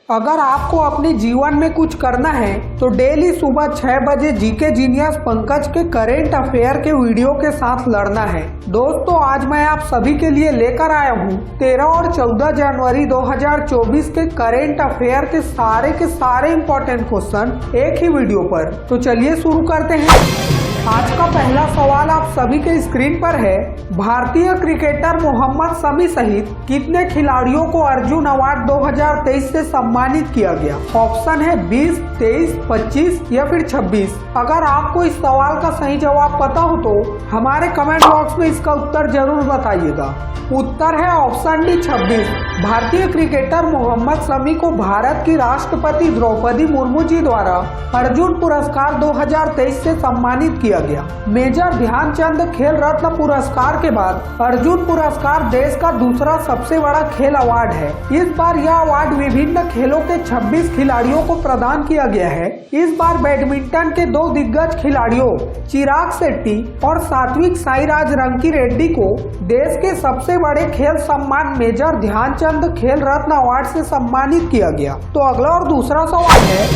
अगर आपको अपने जीवन में कुछ करना है तो डेली सुबह 6 बजे जीके जीनियस पंकज के करेंट अफेयर के वीडियो के साथ लड़ना है। दोस्तों, आज मैं आप सभी के लिए लेकर आया हूँ 13 और 14 जनवरी 2024 के करेंट अफेयर के सारे इम्पोर्टेंट क्वेश्चन एक ही वीडियो पर। तो चलिए शुरू करते हैं। आज का पहला सवाल आप सभी के स्क्रीन पर है। भारतीय क्रिकेटर मोहम्मद शमी सहित कितने खिलाड़ियों को अर्जुन अवार्ड 2023 से सम्मानित किया गया? ऑप्शन है 20, 23, 25 या फिर 26। अगर आपको इस सवाल का सही जवाब पता हो तो हमारे कमेंट बॉक्स में इसका उत्तर जरूर बताइएगा। उत्तर है ऑप्शन डी 26। भारतीय क्रिकेटर मोहम्मद शमी को भारत की राष्ट्रपति द्रौपदी मुर्मू जी द्वारा अर्जुन पुरस्कार 2023 से सम्मानित किया गया। मेजर ध्यानचंद खेल रत्न पुरस्कार के बाद अर्जुन पुरस्कार देश का दूसरा सबसे बड़ा खेल अवार्ड है। इस बार यह अवार्ड विभिन्न खेलों के 26 खिलाड़ियों को प्रदान किया गया है। इस बार बैडमिंटन के 2 दिग्गज खिलाड़ियों चिराग शेट्टी और सात्विक साईराज रंकी रेड्डी को देश के सबसे बड़े खेल सम्मान मेजर ध्यानचंद खेल रत्न अवार्ड से सम्मानित किया गया। तो अगला और दूसरा सवाल है,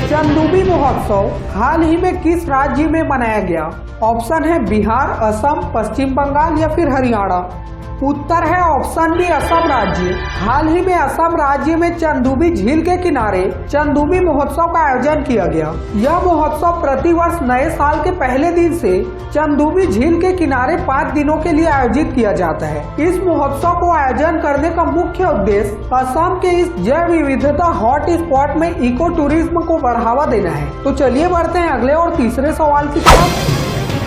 चंदूबी महोत्सव हाल ही में किस राज्य में मनाया गया? ऑप्शन है बिहार, असम, पश्चिम बंगाल या फिर हरियाणा। उत्तर है ऑप्शन बी असम राज्य। हाल ही में असम राज्य में चंदूबी झील के किनारे चंदूबी महोत्सव का आयोजन किया गया। यह महोत्सव प्रतिवर्ष नए साल के पहले दिन से चंदूबी झील के किनारे 5 दिनों के लिए आयोजित किया जाता है। इस महोत्सव को आयोजन करने का मुख्य उद्देश्य असम के इस जैव विविधता हॉट स्पॉट में इको टूरिज्म को बढ़ावा देना है। तो चलिए बढ़ते हैं अगले और तीसरे सवाल की तरफ।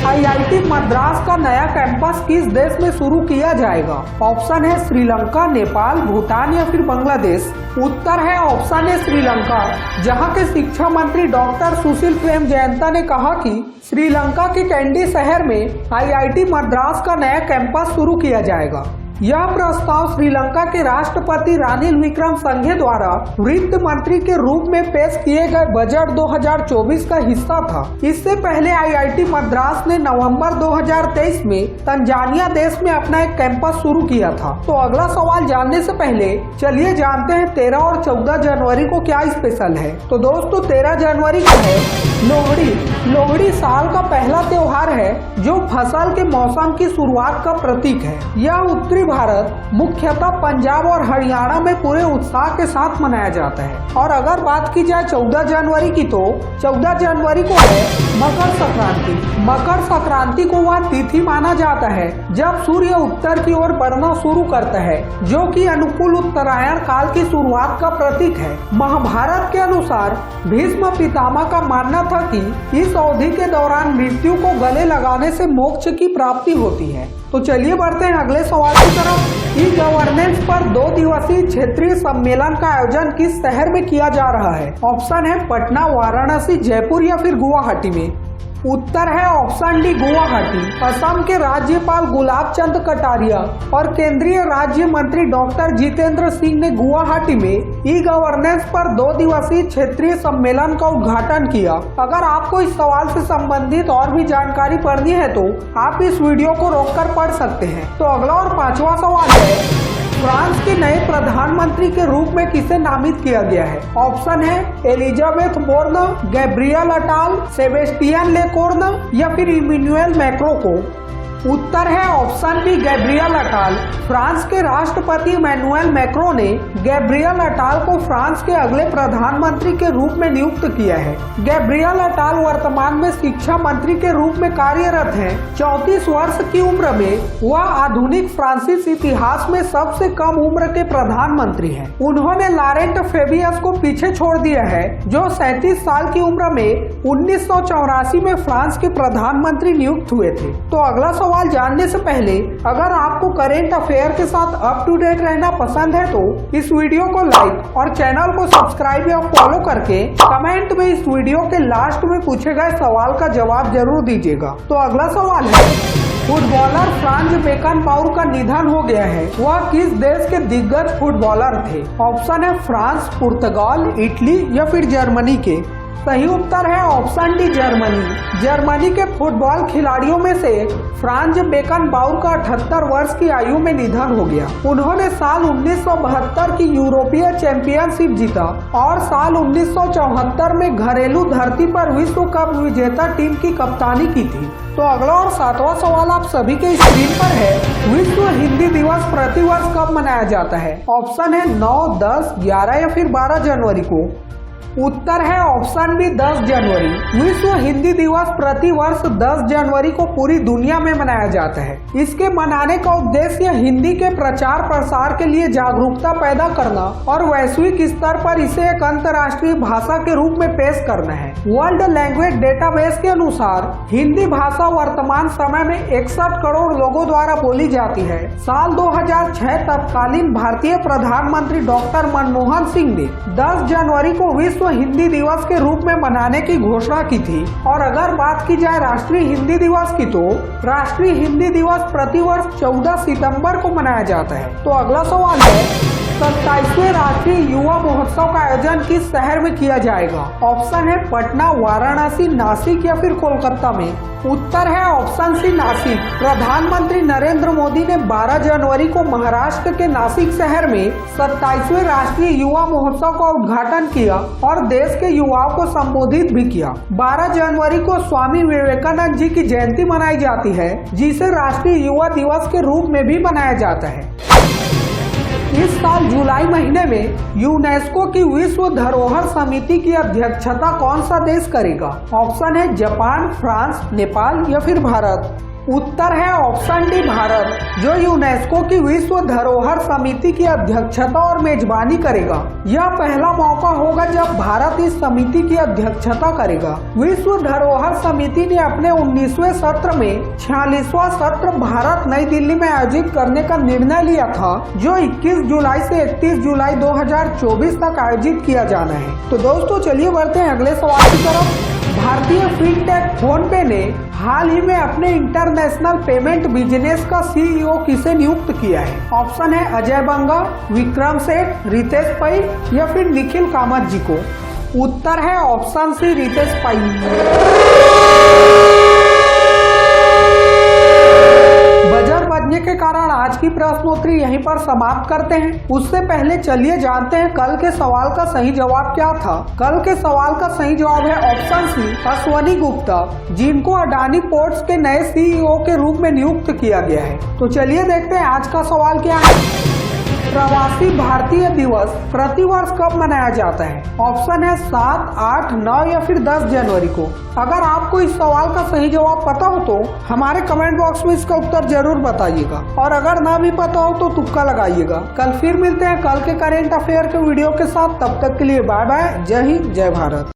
IIT मद्रास का नया कैंपस किस देश में शुरू किया जाएगा? ऑप्शन है श्रीलंका, नेपाल, भूटान या फिर बांग्लादेश। उत्तर है ऑप्शन है श्रीलंका, जहां के शिक्षा मंत्री डॉक्टर सुशील प्रेम जयंता ने कहा कि श्रीलंका के कैंडी शहर में IIT मद्रास का नया कैंपस शुरू किया जाएगा। यह प्रस्ताव श्रीलंका के राष्ट्रपति रानिल विक्रमसिंघे द्वारा वित्त मंत्री के रूप में पेश किए गए बजट 2024 का हिस्सा था। इससे पहले IIT मद्रास ने नवंबर 2023 में तंजानिया देश में अपना एक कैंपस शुरू किया था। तो अगला सवाल जानने से पहले चलिए जानते हैं 13 और 14 जनवरी को क्या स्पेशल है। तो दोस्तों, 13 जनवरी को है लोहड़ी। लोहड़ी साल का पहला त्योहार है जो फसल के मौसम की शुरुआत का प्रतीक है। यह उत्तरी भारत मुख्यतः पंजाब और हरियाणा में पूरे उत्साह के साथ मनाया जाता है। और अगर बात की जाए 14 जनवरी की तो 14 जनवरी को है मकर संक्रांति। मकर संक्रांति को वह तिथि माना जाता है जब सूर्य उत्तर की ओर बढ़ना शुरू करता है, जो कि अनुकूल उत्तरायण काल की शुरुआत का प्रतीक है। महाभारत के अनुसार भीष्म पितामह का मानना था कि इस अवधि के दौरान मृत्यु को गले लगाने से मोक्ष की प्राप्ति होती है। तो चलिए बढ़ते हैं अगले सवाल की तरफ। ई गवर्नेंस पर 2 दिवसीय क्षेत्रीय सम्मेलन का आयोजन किस शहर में किया जा रहा है? ऑप्शन है पटना, वाराणसी, जयपुर या फिर गुवाहाटी में। उत्तर है ऑप्शन डी गुवाहाटी। असम के राज्यपाल गुलाब चंद कटारिया और केंद्रीय राज्य मंत्री डॉक्टर जितेंद्र सिंह ने गुवाहाटी में ई गवर्नेंस पर 2 दिवसीय क्षेत्रीय सम्मेलन का उद्घाटन किया। अगर आपको इस सवाल से संबंधित और भी जानकारी पढ़नी है तो आप इस वीडियो को रोककर पढ़ सकते हैं। तो अगला और 5वां सवाल है, फ्रांस के नए प्रधानमंत्री के रूप में किसे नामित किया गया है? ऑप्शन है एलिजाबेथ बोर्न, गैब्रियल अटाल, सेबेस्टियन लेकोर्न या फिर इमैनुएल मैक्रों को। उत्तर है ऑप्शन बी गैब्रियल अटाल। फ्रांस के राष्ट्रपति इमैनुएल मैक्रों ने गैब्रियल अटाल को फ्रांस के अगले प्रधानमंत्री के रूप में नियुक्त किया है। गैब्रियल अटाल वर्तमान में शिक्षा मंत्री के रूप में कार्यरत हैं। 34 वर्ष की उम्र में वह आधुनिक फ्रांसीसी इतिहास में सबसे कम उम्र के प्रधानमंत्री हैं। उन्होंने लॉरेंट फेबियस को पीछे छोड़ दिया है, जो 37 साल की उम्र में 1984 में फ्रांस के प्रधानमंत्री नियुक्त हुए थे। तो अगला सवाल जानने से पहले अगर आपको करेंट अफेयर के साथ अप टू डेट रहना पसंद है तो इस वीडियो को लाइक और चैनल को सब्सक्राइब या फॉलो करके कमेंट में इस वीडियो के लास्ट में पूछे गए सवाल का जवाब जरूर दीजिएगा। तो अगला सवाल है, फुटबॉलर फ्रांज बेकनबाउर का निधन हो गया है। वह किस देश के दिग्गज फुटबॉलर थे? ऑप्शन है फ्रांस, पुर्तगाल, इटली या फिर जर्मनी के। सही उत्तर है ऑप्शन डी जर्मनी। जर्मनी के फुटबॉल खिलाड़ियों में से फ्रांज बेकनबाउर का 78 वर्ष की आयु में निधन हो गया। उन्होंने साल 1972 की यूरोपीय चैंपियनशिप जीता और साल 1974 में घरेलू धरती पर विश्व कप विजेता टीम की कप्तानी की थी। तो अगला और 7वां सवाल आप सभी के स्क्रीन पर है। विश्व हिंदी दिवस प्रतिवर्ष कब मनाया जाता है? ऑप्शन है 9, 10, 11 या फिर 12 जनवरी को। उत्तर है ऑप्शन बी 10 जनवरी। विश्व हिंदी दिवस प्रति वर्ष 10 जनवरी को पूरी दुनिया में मनाया जाता है। इसके मनाने का उद्देश्य हिंदी के प्रचार प्रसार के लिए जागरूकता पैदा करना और वैश्विक स्तर पर इसे एक अंतर्राष्ट्रीय भाषा के रूप में पेश करना है। वर्ल्ड लैंग्वेज डेटाबेस के अनुसार हिंदी भाषा वर्तमान समय में 61 करोड़ लोगों द्वारा बोली जाती है। साल 2006 तत्कालीन भारतीय प्रधानमंत्री डॉक्टर मनमोहन सिंह ने 10 जनवरी को विश्व हिंदी दिवस के रूप में मनाने की घोषणा की थी। और अगर बात की जाए राष्ट्रीय हिंदी दिवस की, तो राष्ट्रीय हिंदी दिवस प्रतिवर्ष 14 सितंबर को मनाया जाता है। तो अगला सवाल है 27वें राष्ट्रीय युवा महोत्सव का आयोजन किस शहर में किया जाएगा? ऑप्शन है पटना, वाराणसी, नासिक या फिर कोलकाता में। उत्तर है ऑप्शन सी नासिक। प्रधानमंत्री नरेंद्र मोदी ने 12 जनवरी को महाराष्ट्र के नासिक शहर में 27वें राष्ट्रीय युवा महोत्सव का उद्घाटन किया और देश के युवाओं को संबोधित भी किया। 12 जनवरी को स्वामी विवेकानंद जी की जयंती मनाई जाती है, जिसे राष्ट्रीय युवा दिवस के रूप में भी मनाया जाता है। इस साल जुलाई महीने में यूनेस्को की विश्व धरोहर समिति की अध्यक्षता कौन सा देश करेगा? ऑप्शन है जापान, फ्रांस, नेपाल या फिर भारत। उत्तर है ऑप्शन डी भारत, जो यूनेस्को की विश्व धरोहर समिति की अध्यक्षता और मेजबानी करेगा। यह पहला मौका होगा जब भारत इस समिति की अध्यक्षता करेगा। विश्व धरोहर समिति ने अपने 19वें सत्र में 46वां सत्र भारत नई दिल्ली में आयोजित करने का निर्णय लिया था, जो 21 जुलाई से 31 जुलाई 2024 तक आयोजित किया जाना है। तो दोस्तों चलिए बढ़ते हैं अगले सवाल की तरफ। भारतीय फिनटेक फोनपे ने हाल ही में अपने इंटरनेशनल पेमेंट बिजनेस का सीईओ किसे नियुक्त किया है? ऑप्शन है अजय बंगा, विक्रम सेठ, रितेश पै या फिर निखिल कामत जी को। उत्तर है ऑप्शन सी रितेश पै। बजर बजने के कारण आज की प्रश्नोत्तरी यहीं पर समाप्त करते हैं। उससे पहले चलिए जानते हैं कल के सवाल का सही जवाब क्या था। कल के सवाल का सही जवाब है ऑप्शन सी अश्वनी गुप्ता, जिनको अडानी पोर्ट्स के नए सीईओ के रूप में नियुक्त किया गया है। तो चलिए देखते हैं आज का सवाल क्या है। प्रवासी भारतीय दिवस प्रतिवर्ष कब मनाया जाता है? ऑप्शन है 7, 8, 9 या फिर 10 जनवरी को। अगर आपको इस सवाल का सही जवाब पता हो तो हमारे कमेंट बॉक्स में इसका उत्तर जरूर बताइएगा, और अगर ना भी पता हो तो तुक्का लगाइएगा। कल फिर मिलते हैं कल के करेंट अफेयर के वीडियो के साथ। तब तक के लिए बाय बाय। जय हिंद, जय भारत।